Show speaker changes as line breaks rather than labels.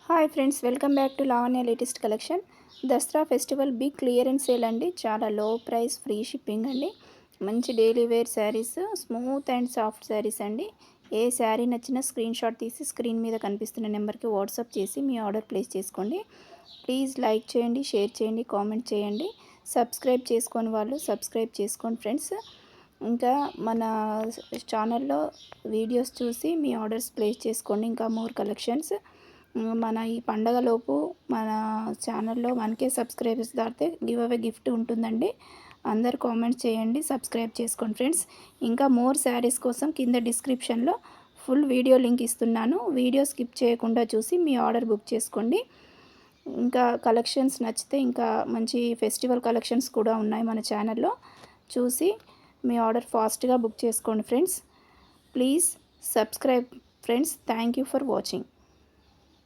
Hi friends, welcome back to Lavanya latest collection. Dasara festival big clearance sale అండి. చాలా low price, free shipping అండి. మంచి daily wear saris, smooth and soft saris అండి. ఏ శారీ నచ్చినా స్క్రీన్ షాట్ తీసి స్క్రీన్ మీద కనిపిస్తున్న నెంబర్కి వాట్సాప్ చేసి మీ ఆర్డర్ ప్లేస్ చేసుకోండి. ప్లీజ్ లైక్ చేయండి, షేర్ చేయండి, కామెంట్ చేయండి. సబ్స్క్రైబ్ చేసుకోని వాళ్ళు సబ్స్క్రైబ్ చేసుకోండి ఫ్రెండ్స్. ఇంకా మన ఛానల్లో వీడియోస్ చూసి మీ ఆర్డర్స్ ప్లేస్ చేసుకోండి. ఇంకా మోర్ కలెక్షన్స్ మన ఈ పండగలోపు మన ఛానల్లో 1K సబ్స్క్రైబర్స్ దాటితే గివ్ అవే గిఫ్ట్ ఉంటుందండి. అందరు కామెంట్స్ చేయండి, సబ్స్క్రైబ్ చేసుకోండి ఫ్రెండ్స్. ఇంకా మోర్ శారీస్ కోసం కింద డిస్క్రిప్షన్లో ఫుల్ వీడియో లింక్ ఇస్తున్నాను. వీడియో స్కిప్ చేయకుండా చూసి మీ ఆర్డర్ బుక్ చేసుకోండి. ఇంకా కలెక్షన్స్ నచ్చితే ఇంకా మంచి ఫెస్టివల్ కలెక్షన్స్ కూడా ఉన్నాయి మన ఛానల్లో. చూసి మీ ఆర్డర్ ఫాస్ట్గా బుక్ చేసుకోండి friends. Please subscribe friends. Thank you for watching.